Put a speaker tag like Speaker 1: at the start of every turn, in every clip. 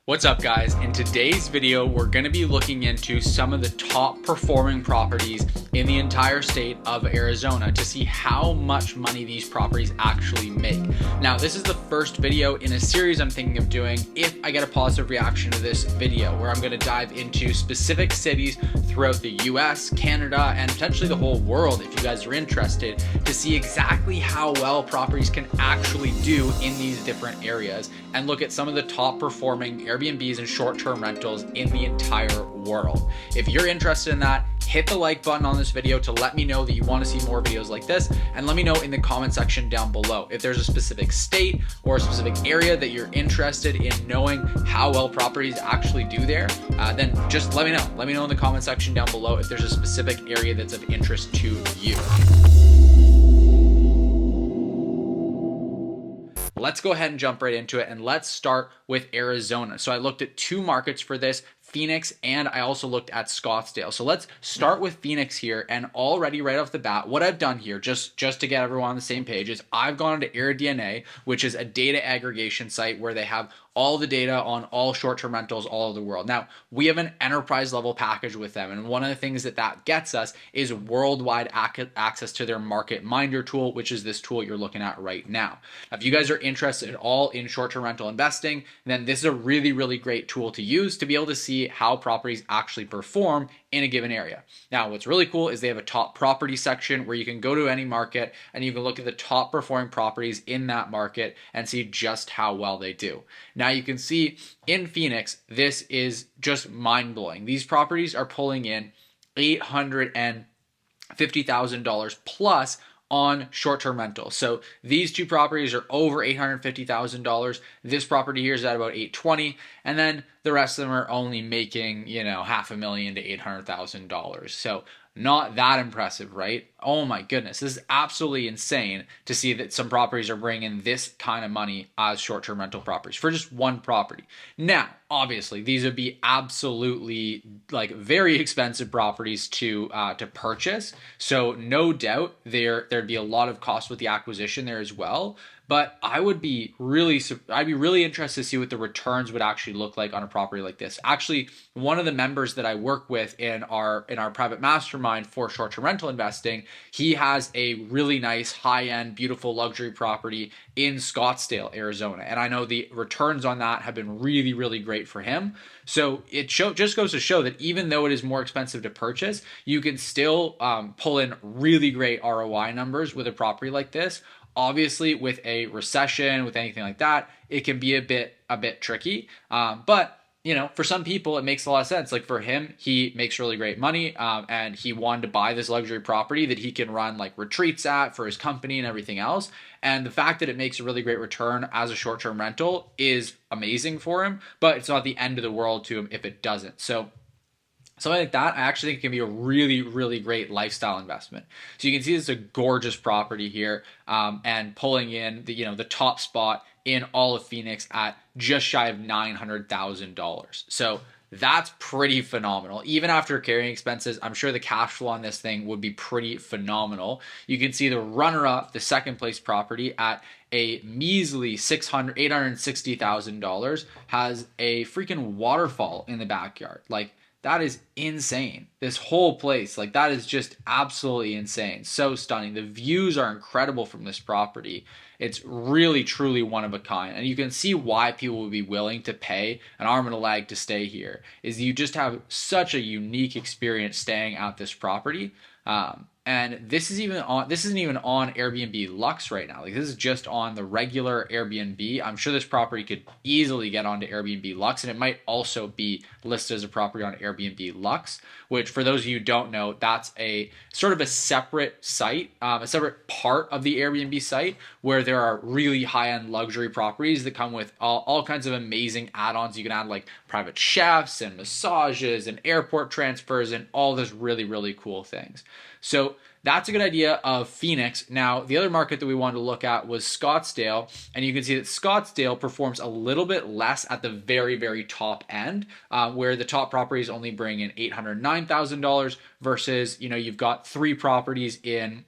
Speaker 1: What's up, guys? In today's video, we're going to be looking into some of the top performing properties in the entire state of Arizona to see how much money these properties actually make. Now, this is the first video in a series I'm thinking of doing if I get a positive reaction to this video, where I'm going to dive into specific cities throughout the US, Canada, and potentially the whole world if you guys are interested, to see exactly how well properties can actually do in these different areas and look at some of the top performing Airbnbs and short-term rentals in the entire world. If you're interested in that, hit the like button on this video to let me know that you want to see more videos like this, and let me know in the comment section down below if there's a specific state or a specific area that you're interested in knowing how well properties actually do there. Then just let me know. Let me know in the comment section down below if there's a specific area that's of interest to you. Let's go ahead and jump right into it, and let's start with Arizona. So I looked at two markets for this, Phoenix, and I also looked at Scottsdale. So let's start with Phoenix here, and already right off the bat, what I've done here, just to get everyone on the same page, is I've gone to AirDNA, which is a data aggregation site where they have all the data on all short-term rentals all over the world. Now, we have an enterprise level package with them, and one of the things that gets us is worldwide access to their Market Minder tool, which is this tool you're looking at right now. If you guys are interested at all in short-term rental investing, then this is a really, really great tool to use to be able to see how properties actually perform in a given area. Now, what's really cool is they have a top property section where you can go to any market and you can look at the top performing properties in that market and see just how well they do. Now, you can see in Phoenix, this is just mind-blowing. These properties are pulling in $850,000 plus on short-term rentals. So these two properties are over $850,000. This property here is at about $820,000, and then the rest of them are only making, $500,000 to $800,000. So not that impressive, right? Oh my goodness, this is absolutely insane to see that some properties are bringing this kind of money as short-term rental properties for just one property. Now, obviously, these would be absolutely very expensive properties to purchase. So no doubt there'd be a lot of cost with the acquisition there as well. But I'd be really interested to see what the returns would actually look like on a property like this. Actually, one of the members that I work with in our private mastermind for short-term rental investing, he has a really nice high-end, beautiful luxury property in Scottsdale, Arizona. And I know the returns on that have been really, really great for him. So it just goes to show that even though it is more expensive to purchase, you can still pull in really great ROI numbers with a property like this. Obviously, with a recession, with anything like that, it can be a bit tricky. But for some people, it makes a lot of sense. Like for him, he makes really great money, and he wanted to buy this luxury property that he can run like retreats at for his company and everything else. And the fact that it makes a really great return as a short-term rental is amazing for him, but it's not the end of the world to him if it doesn't. So something like that, I actually think can be a really, really great lifestyle investment. So you can see this is a gorgeous property here, and pulling in the top spot in all of Phoenix at just shy of $900,000. So that's pretty phenomenal. Even after carrying expenses, I'm sure the cash flow on this thing would be pretty phenomenal. You can see the runner-up, the second place property at a measly $860,000, has a freaking waterfall in the backyard. That is insane. This whole place, that is just absolutely insane. So stunning. The views are incredible from this property. It's really, truly one of a kind. And you can see why people would be willing to pay an arm and a leg to stay here, is you just have such a unique experience staying at this property. And this isn't even on Airbnb Luxe right now. This is just on the regular Airbnb. I'm sure this property could easily get onto Airbnb Luxe, and it might also be listed as a property on Airbnb Luxe, which for those of you who don't know, that's a sort of a separate site, a separate part of the Airbnb site where there are really high-end luxury properties that come with all kinds of amazing add-ons. You can add private chefs and massages and airport transfers and all this really, really cool things. So that's a good idea of Phoenix. Now, the other market that we wanted to look at was Scottsdale, and you can see that Scottsdale performs a little bit less at the very, very top end, where the top properties only bring in $809,000 versus, you've got three properties in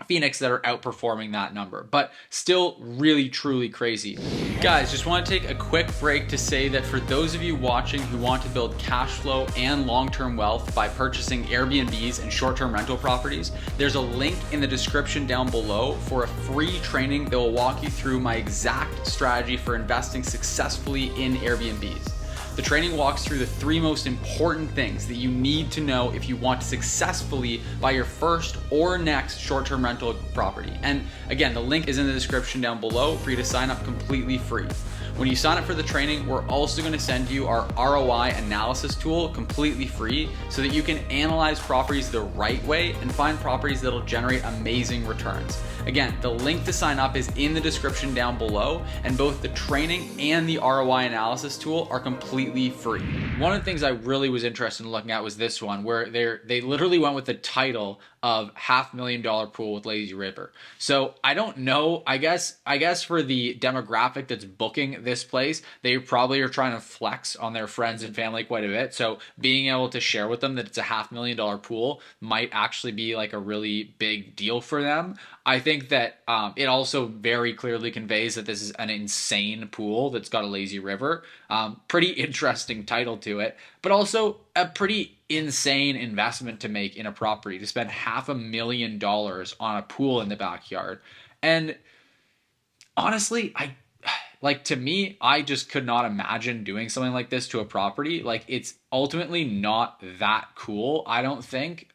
Speaker 1: Phoenix that are outperforming that number, but still really truly crazy. Guys, just want to take a quick break to say that for those of you watching who want to build cash flow and long-term wealth by purchasing Airbnbs and short-term rental properties, there's a link in the description down below for a free training that will walk you through my exact strategy for investing successfully in Airbnbs. The training walks through the 3 most important things that you need to know if you want to successfully buy your first or next short-term rental property. And again, the link is in the description down below for you to sign up completely free. When you sign up for the training, we're also going to send you our ROI analysis tool completely free so that you can analyze properties the right way and find properties that'll generate amazing returns. Again, the link to sign up is in the description down below, and both the training and the ROI analysis tool are completely free. One of the things I really was interested in looking at was this one, where they literally went with the title of $500,000 pool with lazy river. So I don't know, I guess for the demographic that's booking this place, they probably are trying to flex on their friends and family quite a bit. So being able to share with them that it's a $500,000 pool might actually be like a really big deal for them. I think that it also very clearly conveys that this is an insane pool that's got a lazy river. Pretty interesting title to it, but also a pretty insane investment to make in a property, to spend $500,000 on a pool in the backyard. And honestly, to me, I just could not imagine doing something like this to a property. Like, it's ultimately not that cool, I don't think,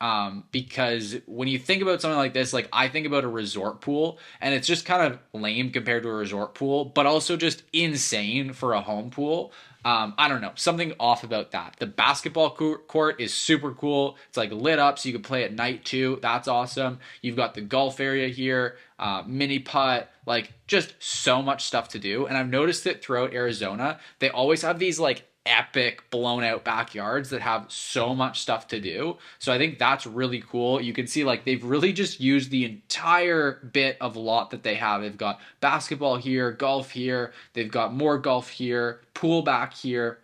Speaker 1: because when you think about something like this, like I think about a resort pool, and it's just kind of lame compared to a resort pool, but also just insane for a home pool. I don't know, something off about that. The basketball court is super cool. It's like lit up so you can play at night too. That's awesome. You've got the golf area here, mini putt, like just so much stuff to do. And I've noticed that throughout Arizona, they always have these like epic blown out backyards that have so much stuff to do. So I think that's really cool. You can see like they've really just used the entire bit of lot that they have. They've got basketball here, golf here, they've got more golf here, pool back here,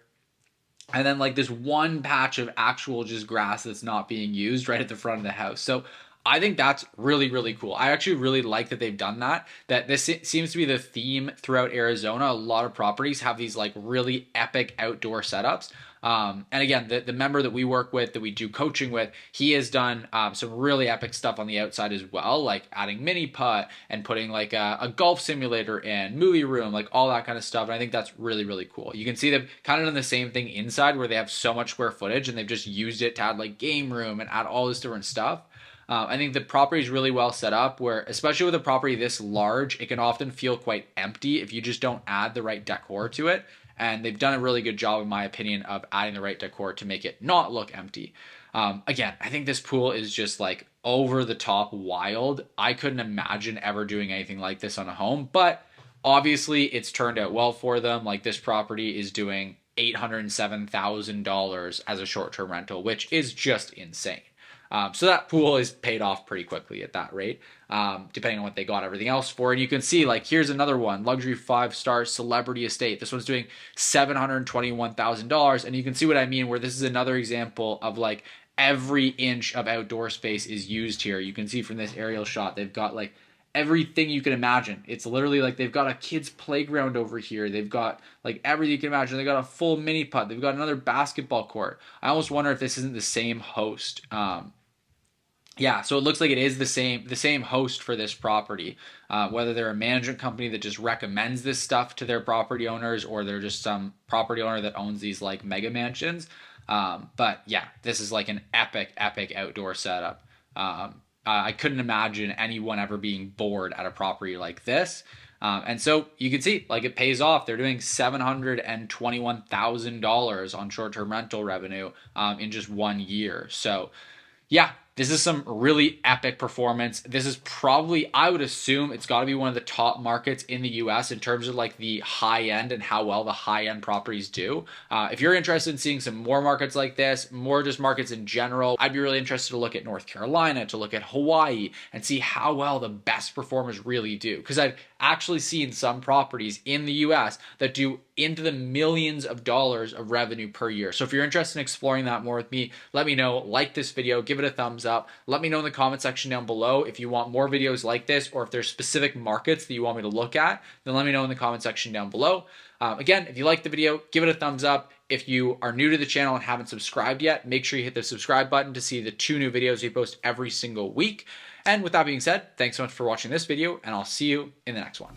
Speaker 1: and then like this one patch of actual just grass that's not being used right at the front of the house. So I think that's really, really cool. I actually really like that they've done that. That this seems to be the theme throughout Arizona. A lot of properties have these like really epic outdoor setups. And again, the member that we work with, that we do coaching with, he has done some really epic stuff on the outside as well, like adding mini putt and putting like a golf simulator in, movie room, like all that kind of stuff. And I think that's really, really cool. You can see they've kind of done the same thing inside, where they have so much square footage and they've just used it to add like game room and add all this different stuff. I think the property is really well set up, where especially with a property this large, it can often feel quite empty if you just don't add the right decor to it. And they've done a really good job, in my opinion, of adding the right decor to make it not look empty. Again, I think this pool is just like over the top wild. I couldn't imagine ever doing anything like this on a home, but obviously it's turned out well for them. Like, this property is doing $807,000 as a short-term rental, which is just insane. So that pool is paid off pretty quickly at that rate, depending on what they got everything else for. And you can see, like, here's another one, luxury 5-star celebrity estate. This one's doing $721,000. And you can see what I mean, where this is another example of like every inch of outdoor space is used here. You can see from this aerial shot, they've got like everything you can imagine. It's literally like they've got a kid's playground over here. They've got like everything you can imagine. They've got a full mini putt. They've got another basketball court. I almost wonder if this isn't the same host. Yeah, so it looks like it is the same host for this property, whether they're a management company that just recommends this stuff to their property owners, or they're just some property owner that owns these like mega mansions. But yeah, this is like an epic outdoor setup. I couldn't imagine anyone ever being bored at a property like this. And so you can see, like, it pays off. They're doing $721,000 on short-term rental revenue in just 1 year. So yeah, this is some really epic performance. This is probably, I would assume it's got to be one of the top markets in the US in terms of like the high end and how well the high end properties do. If you're interested in seeing some more markets like this, more just markets in general, I'd be really interested to look at North Carolina, to look at Hawaii, and see how well the best performers really do. Because actually seen some properties in the US that do into the millions of dollars of revenue per year. So if you're interested in exploring that more with me, let me know. Like this video, give it a thumbs up. Let me know in the comment section down below if you want more videos like this, or if there's specific markets that you want me to look at, then let me know in the comment section down below. Again, if you like the video, give it a thumbs up. If you are new to the channel and haven't subscribed yet, make sure you hit the subscribe button to see the 2 new videos we post every single week. And with that being said, thanks so much for watching this video, and I'll see you in the next one.